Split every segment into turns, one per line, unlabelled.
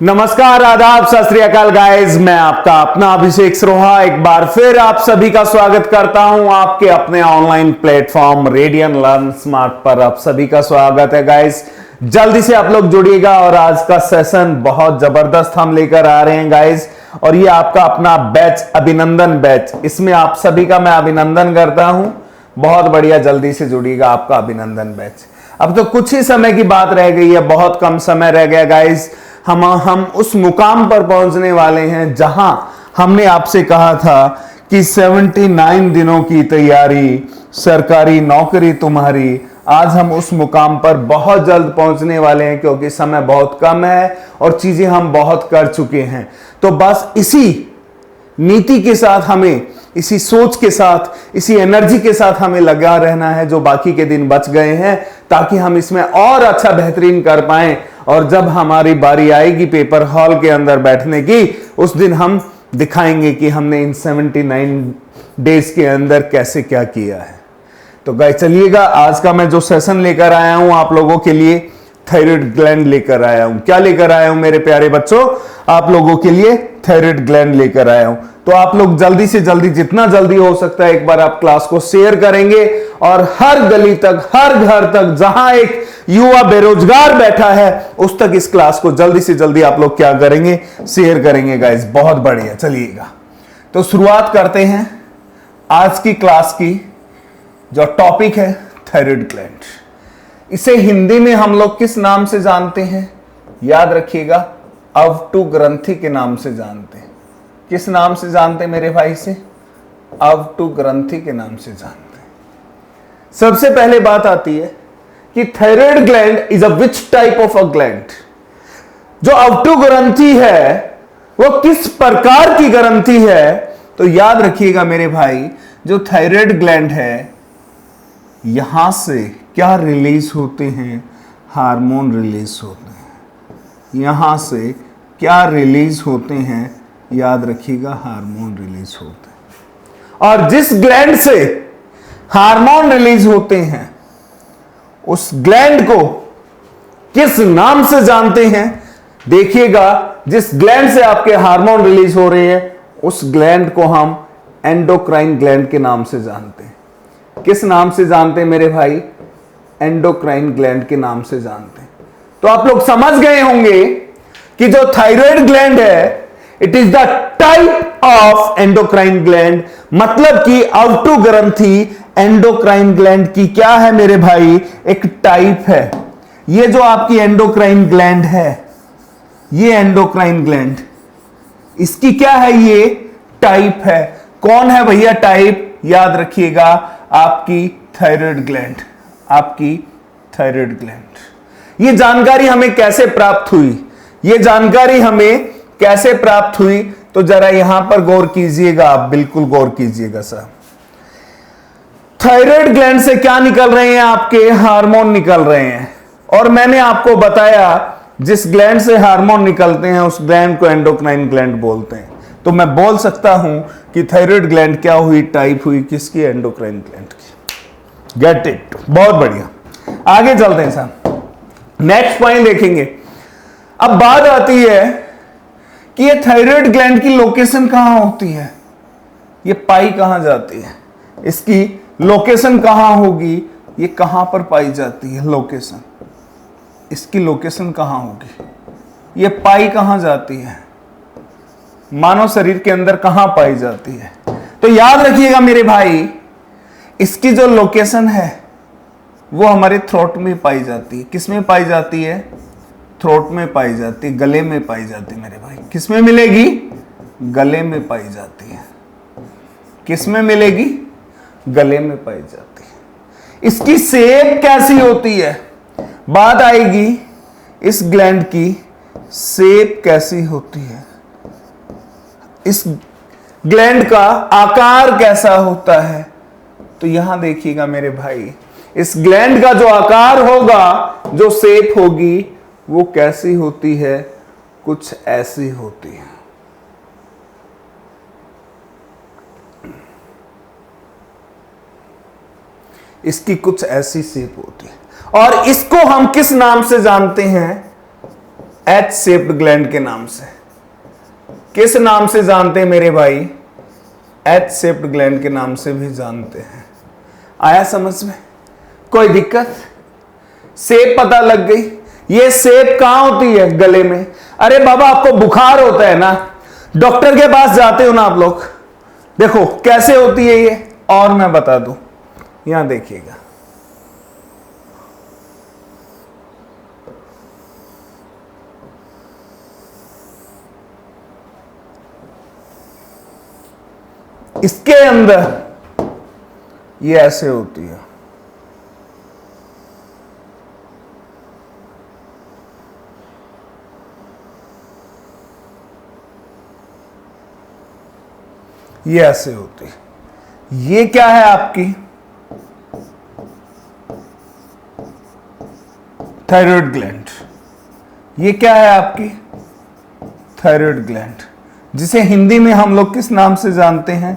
नमस्कार, आदाब, सत श्री अकाल गाइस। मैं आपका अपना अभिषेक सरोहा एक बार फिर आप सभी का स्वागत करता हूं आपके अपने online platform radian learn smart पर। आप सभी का स्वागत है गाइस। जल्दी से आप लोग जुड़िएगा और आज का सेशन बहुत जबरदस्त हम लेकर आ रहे हैं गाइस। और ये आपका अपना बैच, अभिनंदन बैच, इसमें आप सभी का मैं अभिनंदन करता हूं। बहुत बढ़िया, जल्दी से जुड़िएगा आपका अभिनंदन बैच। अब तो कुछ ही समय की बात रह गई है, बहुत कम समय रह गया गाइस। हम उस मुकाम पर पहुंचने वाले हैं जहां हमने आपसे कहा था कि 79 दिनों की तैयारी, सरकारी नौकरी तुम्हारी। आज हम उस मुकाम पर बहुत जल्द पहुंचने वाले हैं क्योंकि समय बहुत कम है और चीजें हम बहुत कर चुके हैं। तो बस इसी नीति के साथ हमें, इसी सोच के साथ, इसी एनर्जी के साथ हमें लगा रहना है जो बाकी के दिन बच गए हैं, ताकि हम इसमें और अच्छा बेहतरीन कर पाएं। और जब हमारी बारी आएगी पेपर हॉल के अंदर बैठने की, उस दिन हम दिखाएंगे कि हमने इन 79 डेज के अंदर कैसे क्या किया है। तो गाइस चलिएगा, आज का मैं जो सेशन लेकर आया हूं आप लोगों के लिए, थायराइड ग्लैंड लेकर आया हूं। क्या लेकर आया हूं मेरे प्यारे बच्चों? आप लोगों के लिए थायराइड ग्लैंड लेकर आया हूं। तो आप लोग जल्दी से जल्दी, जितना जल्दी हो सकता है, एक बार आप क्लास को शेयर करेंगे और हर गली तक, हर घर तक, जहां एक युवा बेरोजगार बैठा है उस तक इस क्लास को जल्दी से जल्दी आप लोग क्या करेंगे? शेयर करेंगे गाइस। बहुत बढ़िया, चलिएगा तो शुरुआत करते हैं आज की क्लास की। जो टॉपिक है थायराइड ग्लैंड, इसे हिंदी में हम लोग किस नाम से जानते हैं? याद रखिएगा, अवटु ग्रंथि के नाम से जानते हैं। किस नाम से जानते हैं मेरे भाई? से अवटु ग्रंथि के नाम से जानते हैं। सबसे पहले बात आती है कि thyroid gland is a which type of a gland. जो अवटु ग्रंथि है वो किस प्रकार की ग्रंथि है? तो याद रखिएगा मेरे भाई, जो थायराइड ग्लैंड है, यहां से क्या रिलीज होते हैं? हार्मोन रिलीज होते हैं। यहां से क्या रिलीज होते हैं? याद रखिएगा, हार्मोन रिलीज होते हैं। और जिस ग्लैंड से हार्मोन रिलीज होते हैं, उस ग्लैंड को किस नाम से जानते हैं? देखिएगा, जिस ग्लैंड से आपके हार्मोन रिलीज हो रहे हैं, उस ग्लैंड को हम एंडोक्राइन ग्लैंड के नाम से जानते हैं। किस नाम से जानते हैं मेरे भाई? एंडोक्राइन ग्लैंड के नाम से जानते हैं। तो आप लोग समझ गए होंगे कि जो थायराइड ग्लैंड है, it is the type of endocrine gland. मतलब कि अवटु ग्रंथि एंडोक्राइन ग्लैंड की क्या है मेरे भाई? एक टाइप है। ये जो आपकी एंडोक्राइन ग्लैंड है, ये एंडोक्राइन ग्लैंड, इसकी क्या है? ये टाइप है। कौन है भैया टाइप? याद रखिएगा, आपकी थायराइड ग्लैंड, आपकी थायराइड ग्लैंड। ये जानकारी हमें कैसे प्राप्त हुई? ये जानकारी हमें कैसे प्राप्त हुई? तो जरा यहां पर गौर कीजिएगा, आप बिल्कुल गौर कीजिएगा साहब। थायराइड ग्लैंड से क्या निकल रहे हैं? आपके हार्मोन निकल रहे हैं। और मैंने आपको बताया, जिस ग्लैंड से हार्मोन निकलते हैं उस ग्लैंड को एंडोक्राइन ग्लैंड बोलते हैं। तो मैं बोल सकता हूं कि थायराइड ग्लैंड क्या हुई? टाइप हुई किसकी? एंडोक्राइन ग्लैंड की। Get it? बहुत बढ़िया। आगे चलते हैं साहब, नेक्स्ट पॉइंट देखेंगे। अब बात आती है कि ये थायराइड ग्लैंड की लोकेशन कहां होती है? ये पाई कहां जाती है? इसकी लोकेशन कहां होगी? ये कहां पर पाई जाती है? लोकेशन, इसकी लोकेशन कहां होगी? ये पाई कहां जाती है? मानव शरीर के अंदर कहां पाई जाती है? तो याद रखिएगा मेरे भाई, इसकी जो लोकेशन है वो हमारे थ्रोट में पाई जाती है। किस में पाई जाती है? थ्रोट में पाई जाती है, गले में पाई जाती है मेरे भाई। किस में मिलेगी? गले में पाई जाती है। किस में मिलेगी? गले में पाई जाती है। इसकी शेप कैसी होती है? बात आएगी इस ग्लैंड की शेप कैसी होती है, इस ग्लैंड का आकार कैसा होता है। तो यहां देखिएगा मेरे भाई, इस ग्लैंड का जो आकार होगा, जो शेप होगी, वो कैसी होती है? कुछ ऐसी होती है। इसकी कुछ ऐसी शेप होती है। और इसको हम किस नाम से जानते हैं? एच शेप्ड ग्लैंड के नाम से। किस नाम से जानते हैं मेरे भाई? एच शेप्ड ग्लैंड के नाम से भी जानते हैं। आया समझ में? कोई दिक्कत? शेप पता लग गई। ये शेप कहां होती है? गले में। अरे बाबा आपको बुखार होता है ना, डॉक्टर के पास जाते हो ना आप लोग, देखो कैसे होती है ये, और मैं बता दूं, यहां देखिएगा, इसके अंदर ये ऐसे होती है। ये ऐसे होती है। ये क्या है आपकी? Thyroid gland. ये क्या है आपकी? थायराइड ग्लैंड, जिसे हिंदी में हम लोग किस नाम से जानते हैं?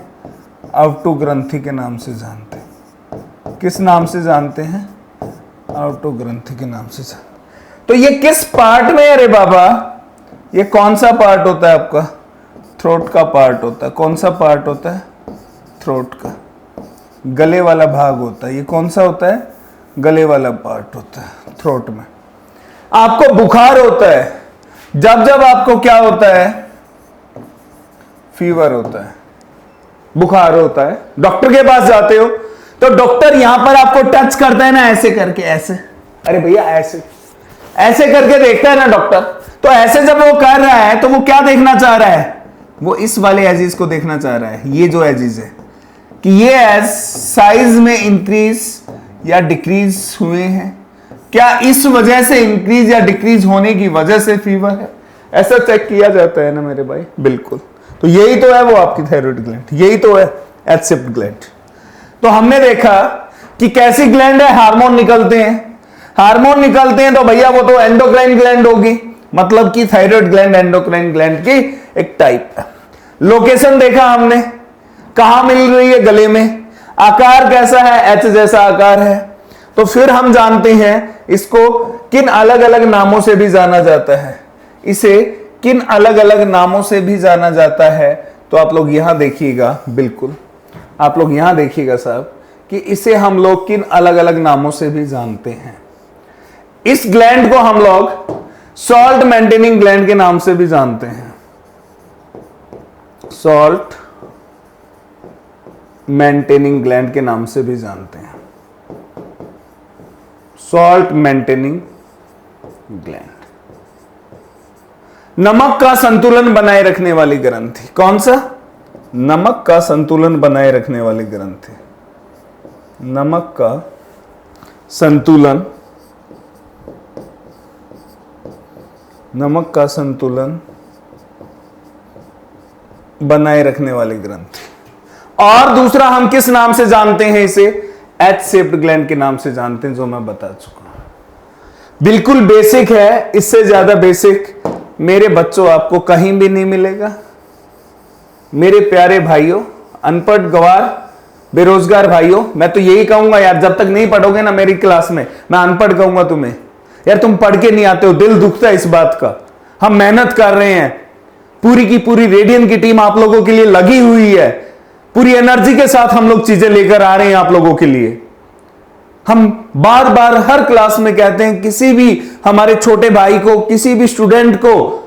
आउटो ग्रंथि के नाम से जानते हैं। किस नाम से जानते हैं? आउटो ग्रंथि के नाम से जानते हैं। तो ये किस पार्ट में है रे बाबा? ये कौन सा पार्ट होता है आपका? थ्रोट का पार्ट होता है। कौन सा पार्ट होता है? थ्रोट का, गले वाला भाग होता है। ये कौन सा होता है? गले वाला पार्ट होता है, थ्रोट में। आपको बुखार होता है, जब जब आपको क्या होता है? फीवर होता है, बुखार होता है, डॉक्टर के पास जाते हो तो डॉक्टर यहां पर आपको टच करता है ना, ऐसे करके, ऐसे, अरे भैया ऐसे ऐसे करके देखता है ना डॉक्टर। तो ऐसे जब वो कर रहा है तो वो क्या देखना चाह रहा है? वो इस वाले एजिज को देखना चाह रहा है, ये जो एजिज है, कि ये एज साइज में इंक्रीज या डिक्रीज हुए हैं क्या, इस वजह से इंक्रीज या डिक्रीज होने की वजह से फीवर है, ऐसा चेक किया जाता है ना मेरे भाई। बिल्कुल, तो यही तो है वो आपकी थायराइड ग्लैंड, यही तो है एच शेप्ड ग्लैंड। तो हमने देखा कि कैसी ग्लैंड है, हार्मोन निकलते हैं। हार्मोन निकलते हैं तो भैया वो तो एंडोक्राइन ग्लैंड होगी, मतलब कि थायराइड ग्लैंड एंडोक्राइन ग्लैंड की एक टाइप है। लोकेशन देखा हमने, कहां मिल रही है? गले में। आकार कैसा है? एच जैसा आकार है। तो फिर हम जानते हैं इसको किन अलग अलग नामों से भी जाना जाता है, इसे किन अलग अलग नामों से भी जाना जाता है। तो आप लोग यहां देखिएगा, बिल्कुल आप लोग यहां देखिएगा साहब, कि इसे हम लोग किन अलग अलग नामों से भी जानते हैं। इस ग्लैंड को हम लोग सॉल्ट मेंटेनिंग ग्लैंड के नाम से भी जानते हैं। सॉल्ट मेंटेनिंग ग्लैंड के नाम से भी जानते हैं। सॉल्ट मेंटेनिंग ग्लैंड, नमक का संतुलन बनाए रखने वाली ग्रंथि। कौन सा? नमक का संतुलन बनाए रखने वाली ग्रंथि। नमक का संतुलन, नमक का संतुलन बनाए रखने वाली ग्रंथि। और दूसरा हम किस नाम से जानते हैं इसे? एच शेप्ड ग्लैंड के नाम से जानते हैं, जो मैं बता चुका हूं। बिल्कुल बेसिक है, इससे ज्यादा बेसिक मेरे बच्चों आपको कहीं भी नहीं मिलेगा। मेरे प्यारे भाइयों, अनपढ़ गवार बेरोजगार भाइयों, मैं तो यही कहूंगा यार, जब तक नहीं पढ़ोगे ना मेरी क्लास में, मैं अनपढ़ कहूंगा तुम्हें। यार तुम पढ़ के नहीं आते हो, दिल दुखता है इस बात का। हम मेहनत कर रहे हैं, पूरी की पूरी रेडियन की टीम आप लोगों के लिए लगी हुई है, पूरी एनर्जी के साथ हम लोग चीजें लेकर आ रहे हैं आप लोगों के लिए। हम बार बार हर क्लास में कहते हैं, किसी भी हमारे छोटे भाई को, किसी भी स्टूडेंट को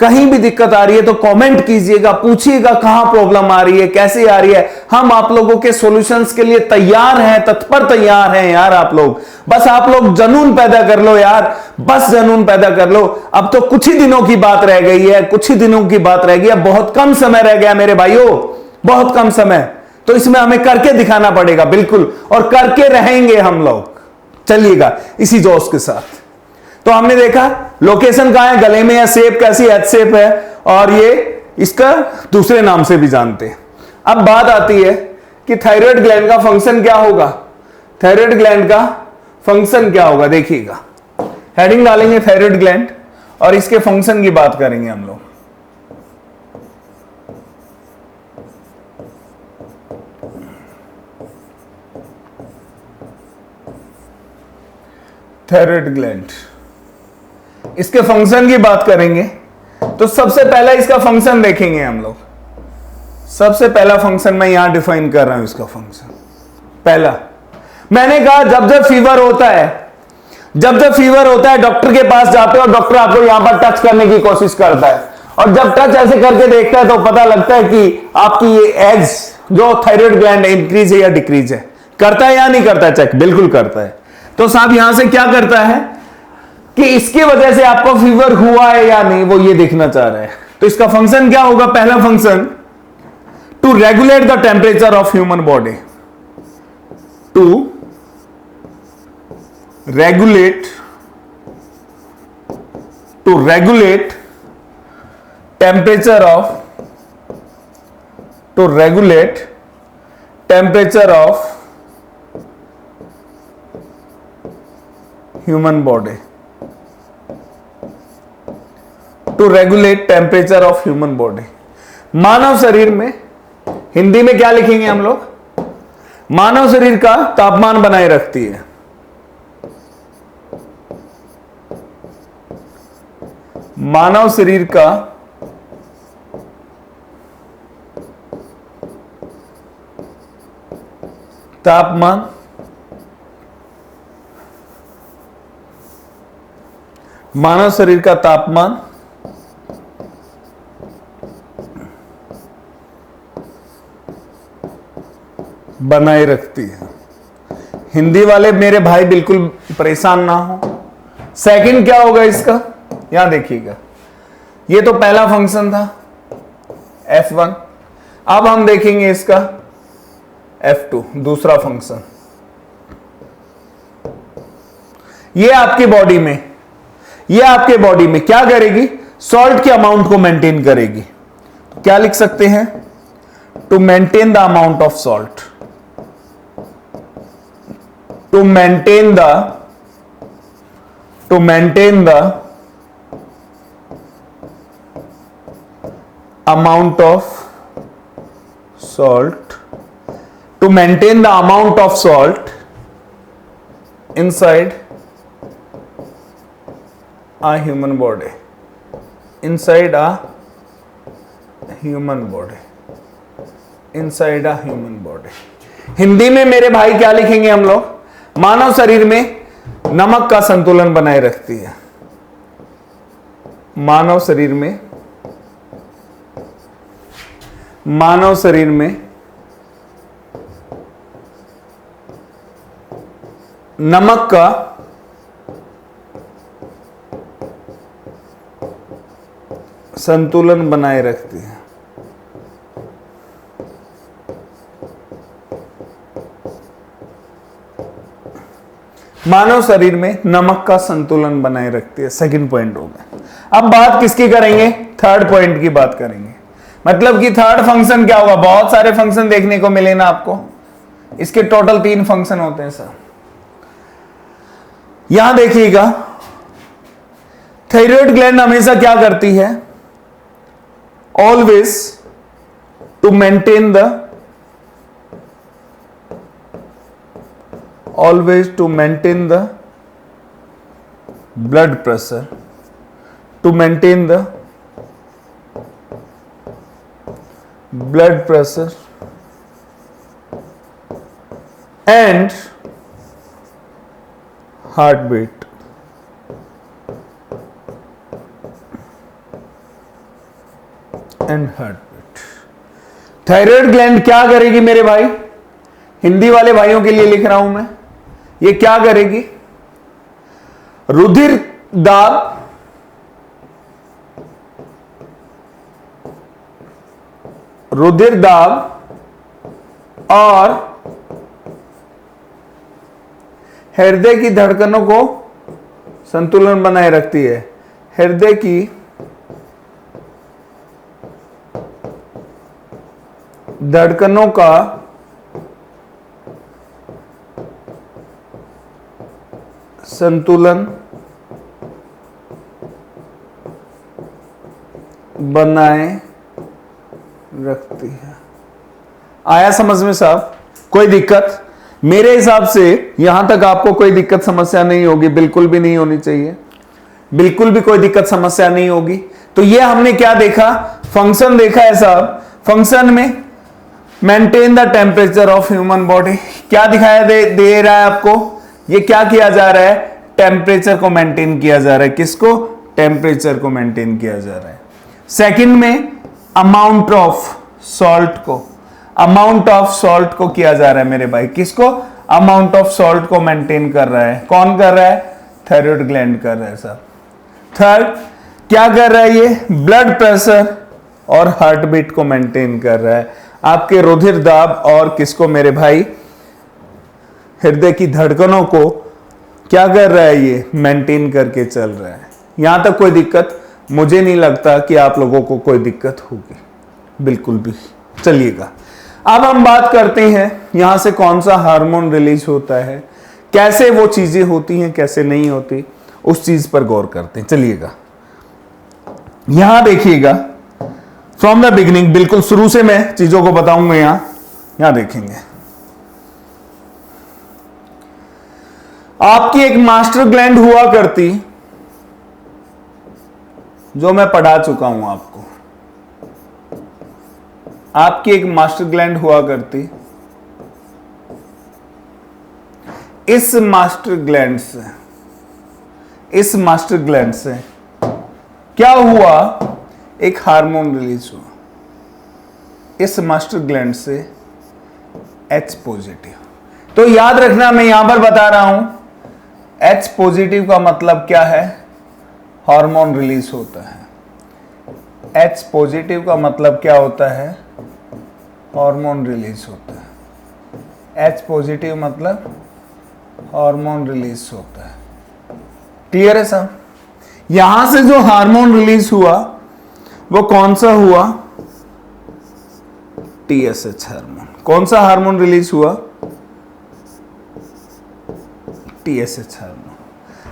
कहीं भी दिक्कत आ रही है तो कमेंट कीजिएगा, पूछिएगा कहां प्रॉब्लम आ रही है, कैसे आ रही है। हम आप लोगों के सॉल्यूशंस के लिए तैयार हैं, तत्पर तैयार हैं यार। आप लोग बस, आप लोग जुनून पैदा कर लो यार, बस जुनून पैदा कर लो। अब तो कुछ ही दिनों की बात रह गई है, कुछ ही दिनों की बात रह गई है, बहुत कम समय रह गया मेरे भाइयों, बहुत कम समय। तो इसमें हमें करके दिखाना पड़ेगा, बिल्कुल, और करके रहेंगे हम लोग। चलिएगा इसी जोश के साथ। तो हमने देखा लोकेशन कहां है, गले में है, शेप कैसी एच शेप है, और ये इसका दूसरे नाम से भी जानते हैं। अब बात आती है कि थायराइड ग्लैंड का फंक्शन क्या होगा। थायराइड ग्लैंड का फंक्शन क्या होगा, देखिएगा, हेडिंग डालेंगे थायराइड ग्लैंड और इसके फंक्शन की बात करेंगे हम लोग। थायराइड ग्लैंड, इसके फंक्शन की बात करेंगे तो सबसे पहला इसका फंक्शन देखेंगे हम लोग। सबसे पहला फंक्शन मैं यहां डिफाइन कर रहा हूं इसका फंक्शन। पहला मैंने कहा जब जब फीवर होता है, जब जब फीवर होता है डॉक्टर के पास जाते हो और डॉक्टर आपको यहां पर टच करने की कोशिश करता है और जब टच ऐसे करके देखता है तो पता लगता है कि आपकी ये एग्स जो थायराइड ग्लैंड इंक्रीज है या डिक्रीज है। करता है या नहीं करता है चेक? बिल्कुल करता है। तो साहब यहां से क्या करता है कि इसकी वजह से आपको फीवर हुआ है या नहीं वो ये देखना चाह रहा है। तो इसका फंक्शन क्या होगा? पहला function to regulate the temperature of human body, to regulate temperature of human body, to regulate temperature of human body. मानव शरीर में हिंदी में क्या लिखेंगे हम लोग? मानव शरीर का तापमान बनाए रखती है। मानव शरीर का तापमान मानव शरीर का तापमान बनाए रखती है। हिंदी वाले मेरे भाई बिल्कुल परेशान ना हो। सेकंड क्या होगा इसका? यहां देखिएगा, ये तो पहला फंक्शन था F1। अब हम देखेंगे इसका F2, दूसरा फंक्शन। ये आपकी बॉडी में क्या करेगी? सॉल्ट के अमाउंट को मेंटेन करेगी। तो क्या लिख सकते हैं? To maintain the amount of salt, to maintain the amount of salt, to maintain the amount of salt inside a human body, inside a human body। Hindi में मेरे भाई क्या लिखेंगे हम लोग? मानव शरीर में नमक का संतुलन बनाए रखती है। मानव शरीर में नमक का संतुलन बनाए रखती है। मानव शरीर में नमक का संतुलन बनाए रखती है। सेकंड पॉइंट हो गया। अब बात किसकी करेंगे? थर्ड पॉइंट की बात करेंगे। मतलब कि थर्ड फंक्शन क्या होगा? बहुत सारे फंक्शन देखने को मिले ना आपको। इसके टोटल 3 फंक्शन होते हैं सर। यहां देखिएगा, थायराइड ग्लैंड हमेशा क्या करती है? Always to maintain the blood pressure, and heartbeat। Thyroid gland क्या करेगी मेरे भाई? हिंदी वाले भाइयों के लिए लिख रहा हूं मैं। ये क्या करेगी? रुधिर दाब और हृदय की धड़कनों को संतुलन बनाए रखती है। हृदय की धड़कनों का संतुलन बनाए रखती है। आया समझ में साहब? कोई दिक्कत? मेरे हिसाब से यहां तक आपको कोई दिक्कत समस्या नहीं होगी, बिल्कुल भी नहीं होनी चाहिए। बिल्कुल भी कोई दिक्कत समस्या नहीं होगी। तो ये हमने क्या देखा, फंक्शन देखा है साहब। फंक्शन में maintain the temperature of human body, क्या दिखाया दे रहा है आपको, ये क्या किया जा रहा है, टेम्परेचर को मेंटेन किया जा रहा है। किसको, टेम्परेचर को मेंटेन किया जा रहा है। सेकंड में अमाउंट ऑफ सॉल्ट को, अमाउंट ऑफ सॉल्ट को किया जा रहा है मेरे भाई, किसको, अमाउंट ऑफ सॉल्ट को मेंटेन कर रहा है। कौन कर रहा है, थायराइड ग्लैंड कर रहा है साहब। थर्ड क्या कर रहा है, ये ब्लड प्रेशर और हार्ट बीट को मेंटेन कर रहा है। आपके रुधिर दाब और किसको मेरे भाई, हृदय की धड़कनों को क्या कर रहा है, ये मेंटेन करके चल रहा है। यहां तक कोई दिक्कत मुझे नहीं लगता कि आप लोगों को कोई दिक्कत होगी, बिल्कुल भी। चलिएगा अब हम बात करते हैं यहां से कौन सा हार्मोन रिलीज होता है, कैसे वो चीजें होती हैं, कैसे नहीं होती, उस चीज पर गौर करते हैं। चलिएगा यहां देखिएगा फ्रॉम द बिगिनिंग, बिल्कुल शुरू से मैं चीजों को बताऊंगा। यहां देखेंगे आपकी एक मास्टर ग्लैंड हुआ करती, जो मैं पढ़ा चुका हूं आपको। आपकी एक मास्टर ग्लैंड हुआ करती, इस मास्टर ग्लैंड से क्या हुआ, एक हार्मोन रिलीज हुआ इस मास्टर ग्लैंड से, H पॉजिटिव। तो याद रखना, मैं यहां पर बता रहा हूं H पॉजिटिव का मतलब क्या है, हार्मोन रिलीज होता है। H पॉजिटिव का मतलब क्या होता है, हार्मोन रिलीज होता है। H पॉजिटिव मतलब हार्मोन रिलीज होता है। क्लियर है साहब। यहां से जो हार्मोन रिलीज हुआ वो कौन सा हुआ, TSH हार्मोन। कौन सा हार्मोन रिलीज हुआ, TSH हार्मोन।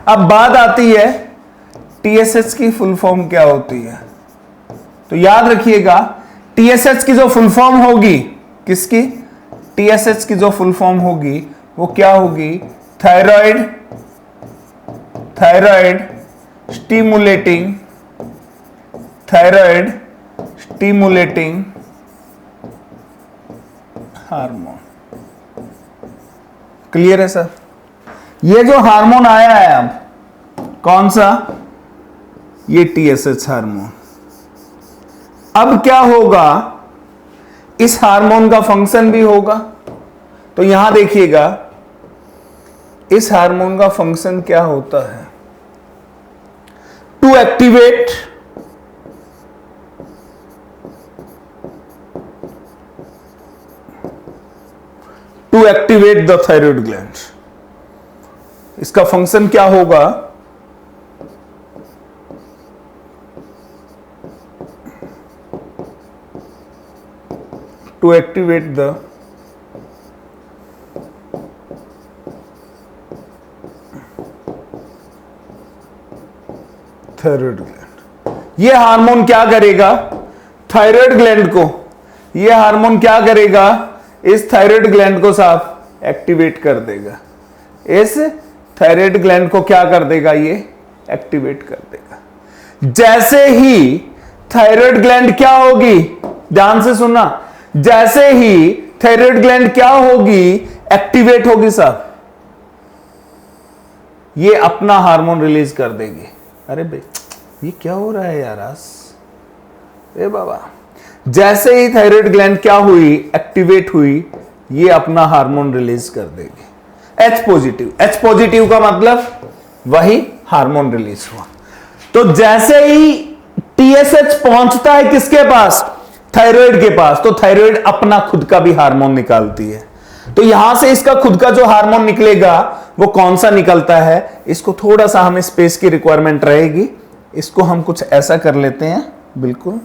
अब बात आती है TSH की फुल फॉर्म क्या होती है, तो याद रखिएगा TSH की जो फुल फॉर्म होगी, किसकी, TSH की जो फुल फॉर्म होगी वो क्या होगी, थायराइड स्टिमुलेटिंग हार्मोन। क्लियर है सर। ये जो हार्मोन आया है अब, कौन सा, ये TSH हार्मोन। अब क्या होगा, इस हार्मोन का फंक्शन भी होगा। तो यहां देखिएगा इस हार्मोन का फंक्शन क्या होता है, to activate the thyroid gland. इसका फंक्शन क्या होगा, to activate the thyroid gland. ये हार्मोन क्या करेगा, थायराइड ग्लैंड को, ये हार्मोन क्या करेगा, इस थायराइड ग्लैंड को साफ एक्टिवेट कर देगा। इस थायराइड ग्लैंड को क्या कर देगा, ये एक्टिवेट कर देगा। जैसे ही थायराइड ग्लैंड क्या होगी, ध्यान से सुनना, जैसे ही थायराइड ग्लैंड क्या होगी, एक्टिवेट होगी साहब, ये अपना हार्मोन रिलीज कर देगी। अरे भाई ये क्या हो रहा है यार आज, ए बाबा, जैसे ही थायराइड ग्लैंड क्या हुई, एक्टिवेट हुई, ये अपना हार्मोन रिलीज कर देगी, H पॉजिटिव। H पॉजिटिव का मतलब वही हार्मोन रिलीज हुआ। तो जैसे ही TSH पहुंचता है किसके पास, थायराइड के पास, तो थायराइड अपना खुद का भी हार्मोन निकालती है। तो यहां से इसका खुद का जो हार्मोन निकलेगा वो कौन सा निकलता है, इसको थोड़ा सा हमें स्पेस की रिक्वायरमेंट रहेगी, इसको हम कुछ ऐसा कर लेते हैं, बिल्कुल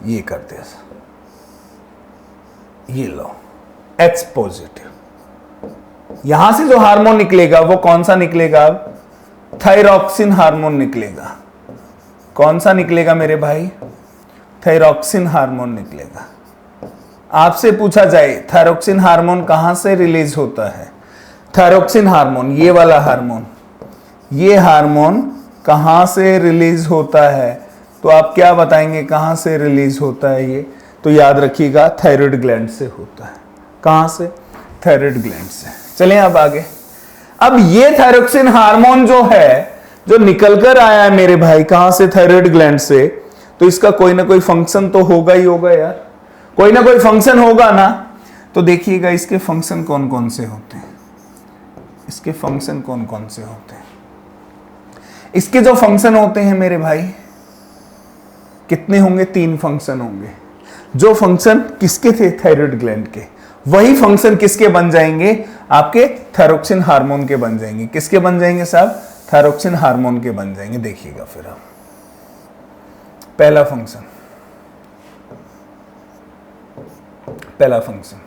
ये करते हैं, ये लो H पॉजिटिव। यहां से जो हार्मोन निकलेगा वो कौन सा निकलेगा, थायरॉक्सिन हार्मोन निकलेगा। कौन सा निकलेगा मेरे भाई, थायरॉक्सिन हार्मोन निकलेगा। आपसे पूछा जाए थायरॉक्सिन हार्मोन कहां से रिलीज होता है, थायरोक्सिन हार्मोन, ये वाला हार्मोन, ये हार्मोन कहां से रिलीज होता है? तो आप क्या बताएंगे कहां से रिलीज होता है ये? तो याद रखिएगा थायराइड ग्लैंड से होता है। कहां से? थायराइड ग्लैंड से। चलें अब आगे। अब ये थायरोक्सिन हार्मोन जो है, जो निकल कर आया है मेरे भाई, कहां से? थायराइड ग्लैंड से। तो इसका कोई ना कोई फंक्शन तो होगा ही होगा यार, कोई ना कोई फंक्शन होगा ना। तो देखिएगा इसके फंक्शन कौन कौन से होते हैं, इसके फंक्शन कौन कौन से होते हैं। इसके जो फंक्शन होते हैं मेरे भाई, कितने होंगे? 3 फंक्शन होंगे। जो फंक्शन किसके थे? थायराइड ग्लैंड के, वही फंक्शन किसके बन जाएंगे? आपके थायरोक्सिन हार्मोन के बन जाएंगे। किसके बन जाएंगे साहब? थायरोक्सिन हार्मोन के बन जाएंगे। देखिएगा फिर आप, पहला फंक्शन, पहला फंक्शन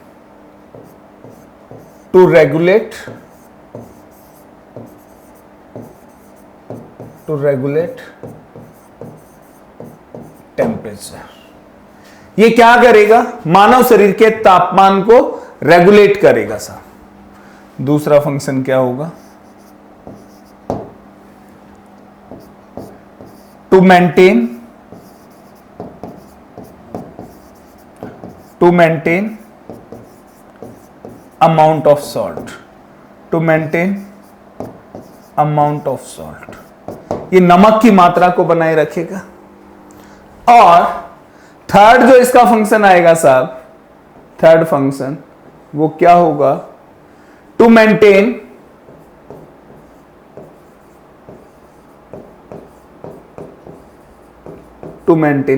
टू रेगुलेट टेम्परेचर। ये क्या करेगा? मानव शरीर के तापमान को रेगुलेट करेगा साहब। दूसरा फंक्शन क्या होगा? To maintain amount of salt, to maintain amount of salt, ये नमक की मात्रा को बनाए रखेगा। और थर्ड जो इसका फंक्शन आएगा साहब, थर्ड फंक्शन वो क्या होगा? टू मेंटेन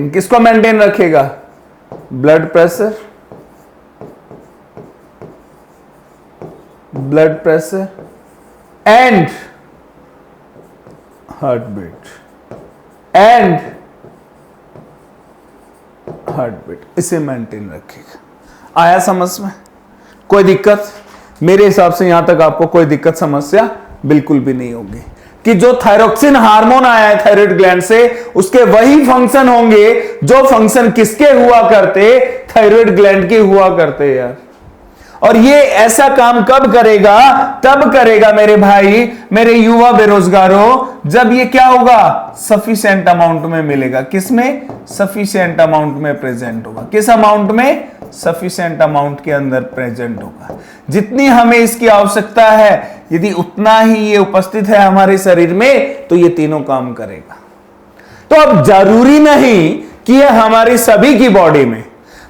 किसको मेंटेन रखेगा? Blood pressure and heart beat, इसे मेंटेन रखेगा। आया समझ में? कोई दिक्कत? मेरे हिसाब से यहां तक आपको कोई दिक्कत समस्या बिल्कुल भी नहीं होगी कि जो थायरोक्सिन हार्मोन आया है थायराइड ग्लैंड से, उसके वही फंक्शन होंगे जो फंक्शन किसके हुआ करते? थायराइड ग्लैंड के हुआ करते यार। और ये ऐसा काम कब करेगा? तब करेगा मेरे भाई, मेरे युवा बेरोजगारों, जब ये क्या होगा? सफिशिएंट अमाउंट में मिलेगा। किसमें? सफिशिएंट अमाउंट में प्रेजेंट होगा। किस अमाउंट में? सफिशिएंट अमाउंट के अंदर प्रेजेंट होगा। जितनी हमें इसकी आवश्यकता है, यदि उतना ही ये उपस्थित है हमारे शरीर में, तो ये तीनों काम करेगा। तो अब जरूरी नहीं कि ये हमारी सभी की बॉडी में,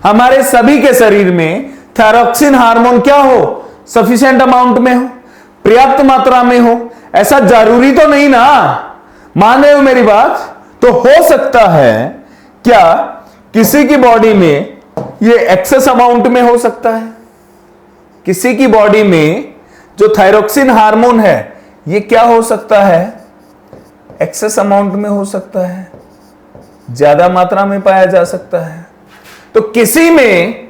हमारे सभी के शरीर में थायरोक्सिन हार्मोन क्या हो? सफिशिएंट अमाउंट में हो, पर्याप्त मात्रा में हो। ऐसा जरूरी तो नहीं ना, मान रहे हो मेरी बात? तो हो सकता है क्या किसी की बॉडी में ये एक्सेस अमाउंट में हो सकता है, किसी की बॉडी में जो थायरोक्सिन हार्मोन है ये क्या हो सकता है? एक्सेस अमाउंट में हो सकता है, ज्यादा मात्रा में पाया जा सकता है। तो किसी में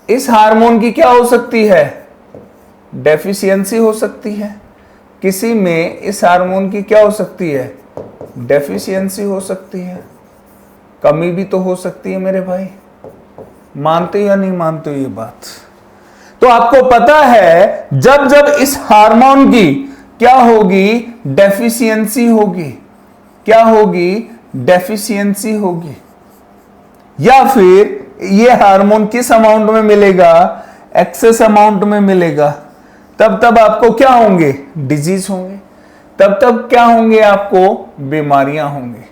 इस हार्मोन की क्या हो सकती है? डेफिशिएंसी हो सकती है। किसी में इस हार्मोन की क्या हो सकती है? डेफिशिएंसी हो सकती है। कमी भी तो हो सकती है मेरे भाई। मानते या नहीं मानते ये बात? तो आपको पता है जब जब इस हार्मोन की क्या होगी? डेफिशिएंसी होगी। क्या होगी? डेफिशिएंसी होगी। या फिर ये हार्मोन किस अमाउंट में मिलेगा? एक्सेस अमाउंट में मिलेगा। तब तब आपको क्या होंगे? डिजीज होंगे। तब तब क्या होंगे? आपको बीमारियां होंगी।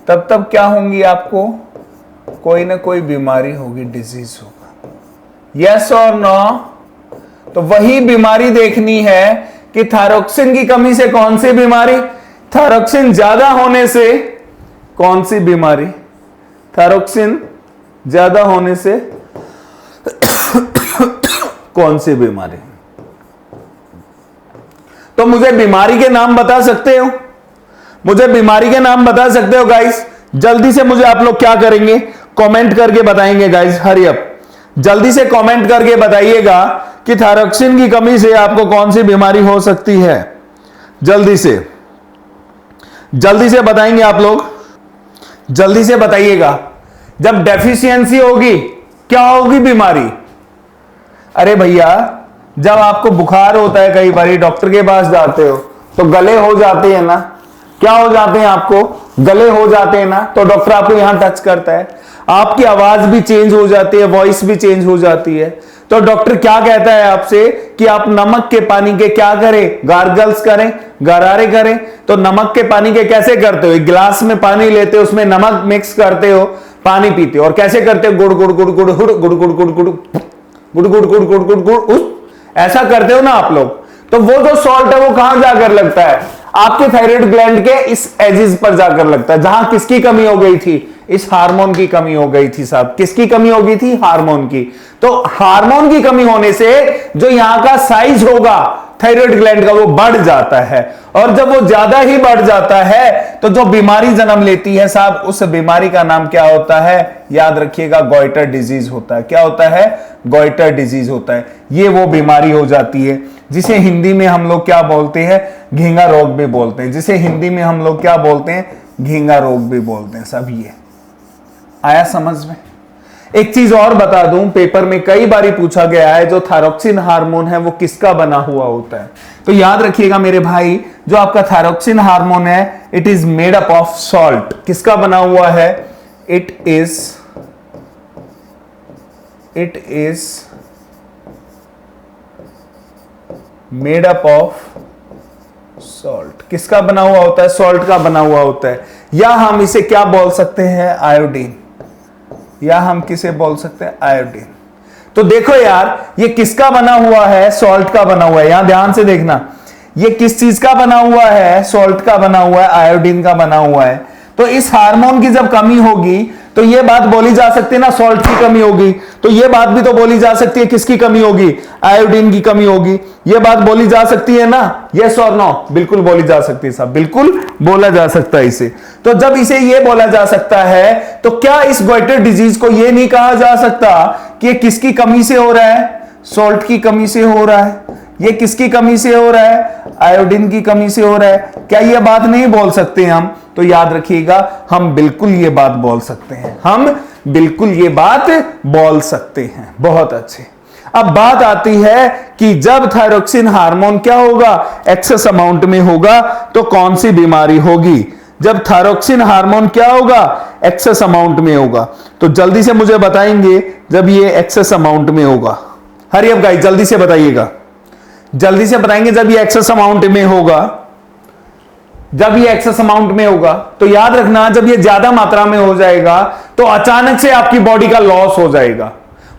तब तब क्या होंगी? आपको कोई ना कोई बीमारी होगी, डिजीज होगा। यस और नो? तो वही बीमारी देखनी है कि थायरोक्सिन की कमी से कौन सी बीमारी, थायरोक्सिन ज्यादा होने से कौन सी बीमारी, थायरोक्सिन ज्यादा होने से कौन सी बीमारी। तो मुझे बीमारी के नाम बता सकते हो? मुझे बीमारी के नाम बता सकते हो गाइस? जल्दी से मुझे आप लोग क्या करेंगे? कमेंट करके बताएंगे गाइस। हरी अप, जल्दी से कमेंट करके बताइएगा कि थायरोक्सिन की कमी से आपको कौन सी बीमारी हो सकती है। जल्दी से बताएंगे आप लोग, जल्दी से बताइएगा। जब डेफिशिएंसी होगी क्या होगी बीमारी? अरे भैया जब आपको बुखार होता है, कई बार डॉक्टर के पास जाते हो तो गले हो जाते हैं ना, क्या हो जाते हैं आपको, गले हो जाते हैं ना, तो डॉक्टर आपको यहां टच करता है, आपकी आवाज भी चेंज हो जाती है, वॉइस भी चेंज हो जाती है। तो डॉक्टर क्या कहता है आपसे कि आप नमक के पानी के क्या करें, गार्गल्स करें, गरारे करें। तो नमक के पानी के कैसे करते हो, एक गिलास में पानी लेते हो, उसमें नमक मिक्स करते हो, पानी पीते हो, और कैसे करते हो, गुड़ गुड़ गुड़ गुड़ गुड़ गुड़ गुड़ गुड़ गुड़ गुड़ गुड़ गुड़ गुड़ गुड़ गुड़, ऐसा करते हो ना आप लोग। तो वो जो सॉल्ट है वो कहां जाकर लगता है, आपके थायराइड ग्लैंड के इस एजिस पर जाकर लगता है, जहां किसकी कमी हो गई थी, इस हार्मोन की कमी हो गई थी साहब। किसकी कमी हो गई थी, हार्मोन की। तो हार्मोन की कमी होने से जो यहां का साइज होगा थायराइड ग्लैंड का वो बढ़ जाता है, और जब वो ज्यादा ही बढ़ जाता है तो जो बीमारी जन्म लेती है साहब, उस बीमारी का नाम क्या होता है, याद रखिएगा, गॉइटर डिजीज होता है। क्या होता है, गॉइटर डिजीज होता है। ये वो बीमारी हो जाती है जिसे हिंदी में हम लोग क्या बोलते हैं, घींगा रोग भी बोलते हैं, जिसे हिंदी में हम लोग क्या बोलते हैं, घींगा रोग भी बोलते हैं। सब ये आया समझ में। एक चीज और बता दूं, पेपर में कई बार पूछा गया है, जो थायरोक्सिन हार्मोन है वो किसका बना हुआ होता है। तो याद रखिएगा मेरे भाई, जो आपका थायरोक्सिन हार्मोन है, it is made up of salt. किसका बना हुआ है, it is made up of salt. किसका बना हुआ होता है, सॉल्ट का बना हुआ होता है। या हम इसे क्या बोल सकते हैं, आयोडीन, या हम किसे बोल सकते हैं, आयोडीन। तो देखो यार, ये किसका बना हुआ है, सॉल्ट का बना हुआ है। यहां ध्यान से देखना, ये किस चीज का बना हुआ है, सॉल्ट का बना हुआ है, आयोडीन का बना हुआ है। तो इस हार्मोन की जब कमी होगी तो ये बात बोली जा सकती है ना, सॉल्ट की कमी होगी, तो ये बात भी तो बोली जा सकती है, किसकी कमी होगी, आयोडीन की कमी होगी। ये बात बोली जा सकती है ना, यस और नो, बिल्कुल बोली जा सकती है साहब, बिल्कुल बोला जा सकता है इसे। तो जब इसे ये बोला जा सकता है, तो क्या इस गॉइटर डिजीज को ये नहीं कहा जा सकता कि ये किसकी कमी से हो रहा है, सॉल्ट की कमी से हो रहा है। ये किसकी कमी से हो रहा है, आयोडीन की कमी से हो रहा है। क्या ये बात नहीं बोल सकते हम? तो याद रखिएगा, हम बिल्कुल ये बात बोल सकते हैं, हम बिल्कुल ये बात बोल सकते हैं। बहुत अच्छे। अब बात आती है कि जब थायरोक्सिन हार्मोन क्या होगा, एक्सेस अमाउंट में होगा, तो कौन सी बीमारी होगी। जब थायरोक्सिन हार्मोन क्या होगा, एक्सेस अमाउंट में होगा, तो जल्दी से मुझे बताएंगे जब ये एक्सेस अमाउंट में होगा। हरी अप गाइस, जल्दी से बताइएगा, जल्दी से बताएंगे जब ये एक्सेस अमाउंट में होगा। जब ये एक्सेस अमाउंट में होगा तो याद रखना, जब ये ज्यादा मात्रा में हो जाएगा तो अचानक से आपकी बॉडी का लॉस हो जाएगा।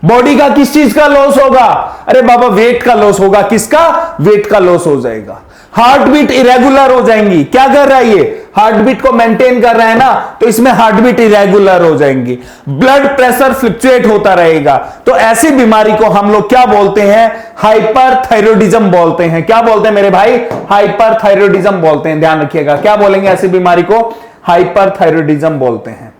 बॉडी का किस चीज का लॉस होगा, अरे बाबा वेट का लॉस होगा। किसका, वेट का लॉस हो जाएगा। हार्ट बीट इरेगुलर हो जाएंगी। क्या कर रहा है ये, हार्ट बीट को मेंटेन कर रहा है ना, तो इसमें हार्ट बीट इरेगुलर हो जाएंगी। ब्लड प्रेशर फ्लक्चुएट होता रहेगा। तो ऐसी बीमारी को हम लोग क्या बोलते हैं, हाइपरथायरॉयडिज्म बोलते हैं। क्या बोलते हैं मेरे भाई, हाइपरथायरॉयडिज्म बोलते हैं। ध्यान रखिएगा, क्या बोलेंगे ऐसी बीमारी को, हाइपरथायरॉयडिज्म बोलते हैं।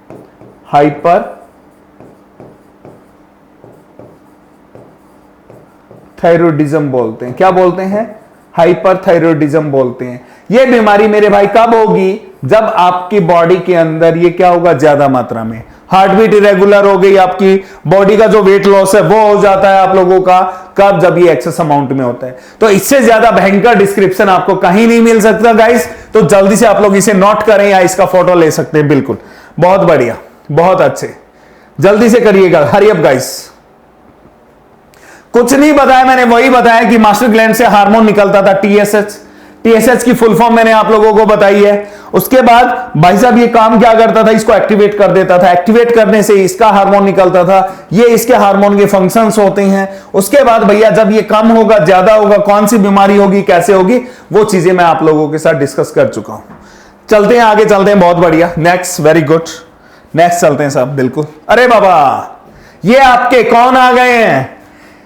हाइपरथायरॉयडिज्म बोलते हैं। क्या बोलते हैं, हाइपरथायरॉयडिज्म बोलते हैं। यह बीमारी मेरे भाई कब होगी, जब आपकी बॉडी के अंदर ये क्या होगा, ज्यादा मात्रा में हार्ट बीट इरेगुलर हो गई, आपकी बॉडी का जो वेट लॉस है वो हो जाता है आप लोगों का। कब, जब ये एक्सेस अमाउंट में होता है। तो इससे ज्यादा भयंकर डिस्क्रिप्शन आपको कहीं नहीं मिल सकता गाइस। तो जल्दी से आप लोग इसे नोट करें या इसका फोटो ले सकते हैं। बिल्कुल, बहुत बढ़िया, बहुत अच्छे, जल्दी से करिएगा। Hurry up guys. कुछ नहीं बताया मैंने, वही बताया कि मास्टर ग्लैंड से हार्मोन निकलता था, टीएसएच। टीएसएच की फुल फॉर्म मैंने आप लोगों को बताई है। उसके बाद भाई साहब ये काम क्या करता था, इसको एक्टिवेट कर देता था। एक्टिवेट करने से इसका हार्मोन निकलता था। ये इसके हार्मोन के फंक्शंस होते हैं। उसके बाद भैया जब ये कम होगा, ज्यादा होगा, कौन सी बीमारी होगी, कैसे होगी, वो चीजें मैं आप लोगों के साथ डिस्कस कर चुका हूं। चलते हैं आगे, चलते हैं, बहुत बढ़िया। नेक्स्ट, वेरी गुड, नेक्स्ट चलते हैं साहब। बिल्कुल, अरे बाबा ये आपके कौन आ गए हैं,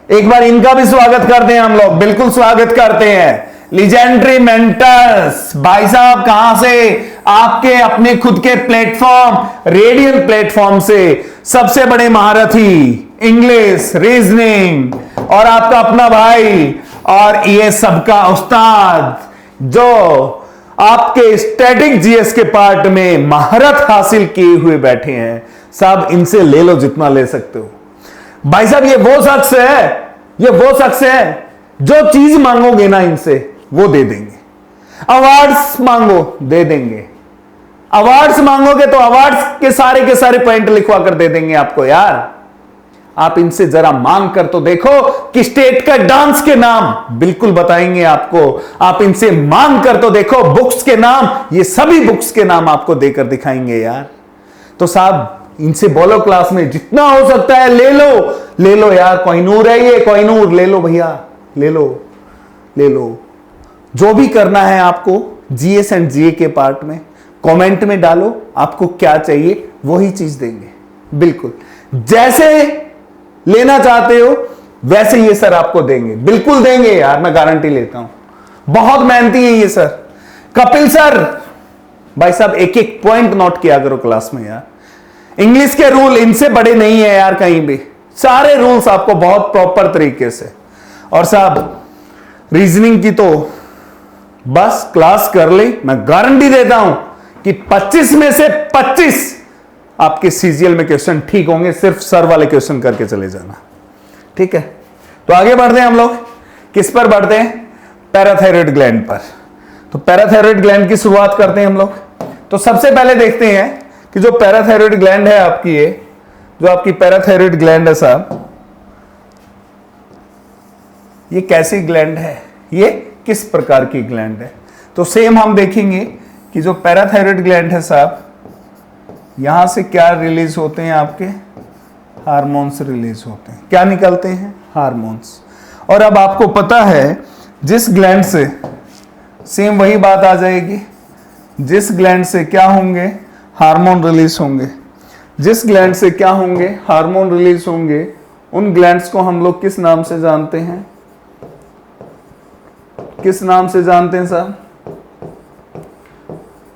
एक बार इनका भी स्वागत करते हैं हम लोग। बिल्कुल स्वागत करते हैं, लीजेंडरी मेंटर्स भाई साहब। कहां से, आपके अपने खुद के प्लेटफॉर्म, रेडियन प्लेटफॉर्म से सबसे बड़े महारथी इंग्लिश, रीजनिंग, और आपका अपना भाई, और ये सबका उस्ताद जो आपके स्टैटिक जीएस के पार्ट में महारत हासिल किए हुए बैठे हैं साहब। इनसे ले लो जितना ले सकते हो भाई साहब। ये वो शख्स है, ये वो शख्स है जो चीज मांगोगे ना इनसे वो दे देंगे। अवार्ड्स मांगो दे देंगे, अवार्ड्स मांगोगे तो अवार्ड्स के सारे पॉइंट लिखवा कर दे देंगे आपको यार। आप इनसे जरा मांग कर तो देखो कि स्टेट का डांस के नाम बिल्कुल बताएंगे आपको। आप इनसे मांग कर तो देखो बुक्स के नाम, ये सभी बुक्स के नाम आपको देकर दिखाएंगे यार। तो साहब इनसे बोलो क्लास में जितना हो सकता है ले लो यार। कोहिनूर है ये, कोहिनूर ले लो भैया, ले लो। जो भी करना है आपको जीएस एंड जीए के पार्ट में कमेंट में डालो, आपको क्या चाहिए वही चीज देंगे। बिल्कुल जैसे लेना चाहते हो वैसे ये सर आपको देंगे, बिल्कुल देंगे यार, मैं गारंटी लेता हूं। बहुत मेहनती है ये सर। कपिल सर, भाई साहब एक एक पॉइंट नोट किया करो क्लास में यार। इंग्लिश के रूल इनसे बड़े नहीं है यार कहीं भी, सारे रूल्स आपको बहुत प्रॉपर तरीके से। और साहब रीजनिंग की तो बस क्लास कर ली, मैं गारंटी देता हूं कि 25 में से 25 आपके सीजीएल में क्वेश्चन ठीक होंगे। सिर्फ सर वाले क्वेश्चन करके चले जाना, ठीक है। तो आगे बढ़ते हैं हम लोग, किस पर बढ़ते हैं? पैराथायरॉयड ग्लैंड पर। तो पैराथायरॉयड ग्लैंड की शुरुआत करते हैं हम लोग। तो सबसे पहले देखते हैं कि जो पैराथायरॉयड ग्लैंड है आपकी, ये जो आपकी पैराथायरॉयड ग्लैंड है साहब, ये कैसी ग्लैंड है, ये किस प्रकार की ग्लैंड है। तो सेम हम देखेंगे कि जो पैराथायरॉयड ग्लैंड है साहब, यहां से क्या रिलीज होते हैं आपके, हार्मोन्स रिलीज होते हैं। क्या निकलते हैं? हार्मोन्स। और अब आपको पता है जिस ग्लैंड से, सेम वही बात आ जाएगी, जिस ग्लैंड से क्या होंगे, हार्मोन रिलीज होंगे। जिस ग्लैंड से क्या होंगे, हार्मोन रिलीज होंगे, उन ग्लैंड्स को हम लोग किस नाम से जानते हैं? किस नाम से जानते हैं साहब?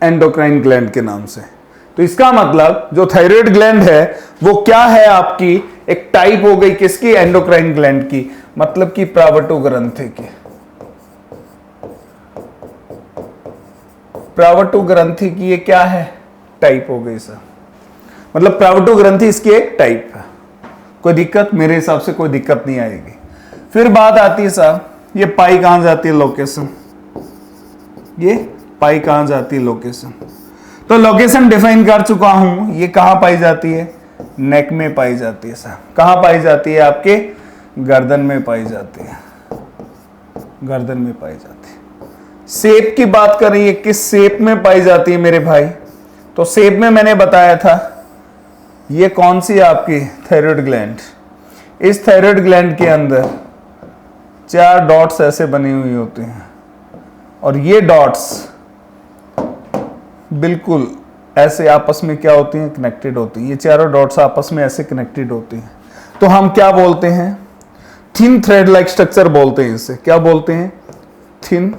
एंडोक्राइन ग्लैंड के नाम से। तो इसका मतलब जो थायराइड ग्लैंड है वो क्या है आपकी, एक टाइप हो गई किसकी? एंडोक्राइन ग्लैंड की, मतलब कि प्रावटो ग्रंथि की। प्रावटो ग्रंथि की ये क्या है? टाइप हो गई सर। मतलब प्रावटो ग्रंथि इसकी एक टाइप है। कोई दिक्कत? मेरे हिसाब से कोई दिक्कत नहीं आएगी। फिर बात आती है साहब, ये पाई कहां जाती है? लोकेशन। ये पाई कहां जाती है? लोकेशन। तो लोकेशन डिफाइन कर चुका हूं, ये कहां पाई जाती है? नेक में पाई जाती है साहब। कहां पाई जाती है? आपके गर्दन में पाई जाती है, गर्दन में पाई जाती है। शेप की बात करें, ये किस शेप में पाई जाती है मेरे भाई? तो शेप में मैंने बताया था, ये कौन सी आपकी थायराइड ग्लैंड। इस थायराइड ग्लैंड के अंदर 4 डॉट्स ऐसे बनी हुई होती हैं, और ये डॉट्स बिल्कुल ऐसे आपस में क्या होती हैं? कनेक्टेड होती हैं। ये चारों डॉट्स आपस में ऐसे कनेक्टेड होती हैं। तो हम क्या बोलते हैं? थिन थ्रेड लाइक स्ट्रक्चर बोलते हैं इसे। क्या बोलते हैं? थिन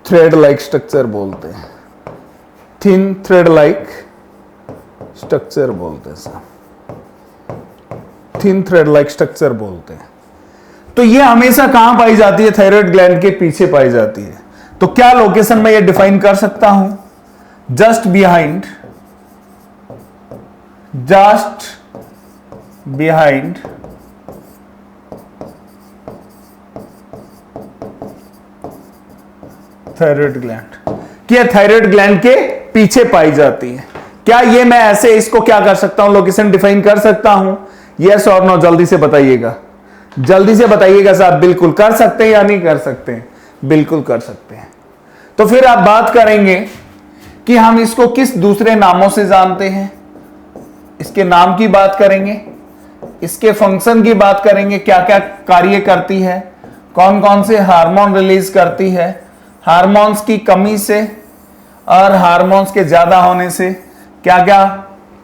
थ्रेड लाइक स्ट्रक्चर बोलते हैं। थिन थ्रेड लाइक स्ट्रक्चर बोलते हैं साहब, थिन थ्रेड लाइक स्ट्रक्चर बोलते हैं। तो ये हमेशा कहां पाई जाती है? थायराइड ग्लैंड के पीछे पाई जाती है। तो क्या लोकेशन में ये डिफाइन कर सकता हूं? Just behind, just behind thyroid gland. क्या थायराइड ग्लैंड के पीछे पाई जाती है। क्या ये मैं ऐसे इसको क्या कर सकता हूं? लोकेशन डिफाइन कर सकता हूं? यस और नो जल्दी से बताइएगा, जल्दी से बताइएगा साहब। बिल्कुल कर सकते हैं या नहीं कर सकते हैं? बिल्कुल कर सकते हैं। तो फिर आप बात करेंगे कि हम इसको किस दूसरे नामों से जानते हैं। इसके नाम की बात करेंगे, इसके फंक्शन की बात करेंगे, क्या क्या कार्य करती है, कौन कौन से हार्मोन रिलीज करती है, हार्मोन्स की कमी से और हार्मोन्स के ज्यादा होने से क्या क्या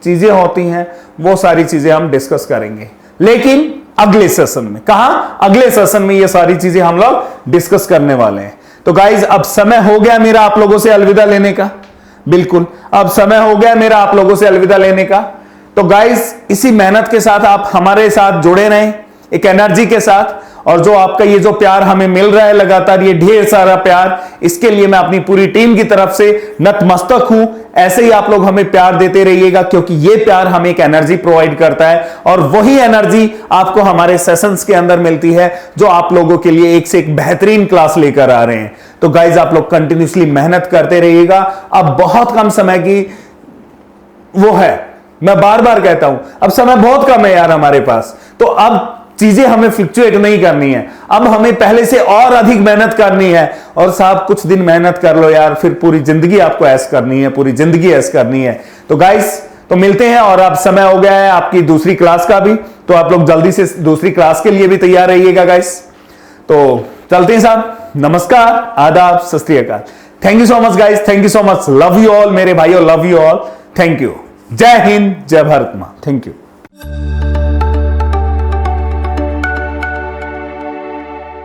चीजें होती हैं, वो सारी चीजें हम डिस्कस करेंगे। लेकिन अगले सेशन में, कहां? अगले सेशन में ये सारी चीजें हम लोग डिस्कस करने वाले हैं। तो गाइज अब समय हो गया मेरा आप लोगों से अलविदा लेने का। बिल्कुल अब समय हो गया मेरा आप लोगों से अलविदा लेने का। तो गाइज इसी मेहनत के साथ आप हमारे साथ जुड़े रहें, एक एनर्जी के साथ, और जो आपका ये जो प्यार हमें मिल रहा है लगातार, ये ढेर सारा प्यार, इसके लिए मैं अपनी पूरी टीम की तरफ से नतमस्तक हूं। ऐसे ही आप लोग हमें प्यार देते रहिएगा, क्योंकि ये प्यार हमें एक एनर्जी प्रोवाइड करता है और वही एनर्जी आपको हमारे सेशंस के अंदर मिलती है, जो आप लोगों के लिए एक से एक बेहतरीन क्लास लेकर आ रहे हैं। तो गाइज आप लोग कंटिन्यूसली मेहनत करते रहिएगा। अब बहुत कम समय की वो है, मैं बार बार कहता हूं, अब समय बहुत कम है यार हमारे पास। तो अब चीजें हमें फ्लक्चुएट नहीं करनी है, अब हमें पहले से और अधिक मेहनत करनी है। और साहब कुछ दिन मेहनत कर लो यार, फिर पूरी जिंदगी आपको ऐश करनी है, पूरी जिंदगी ऐश करनी है। तो गाइस तो मिलते हैं, और अब समय हो गया है आपकी दूसरी क्लास का भी, तो आप लोग जल्दी से दूसरी क्लास के लिए भी तैयार रहिएगा गाइस। तो चलते हैं साहब, नमस्कार, आदाब, सत श्री अकाल। Thank you so much guys, thank you so much, love you all मेरे भाइयों, love you all, thank you. जय हिंद, जय भारत मां, थैंक यू।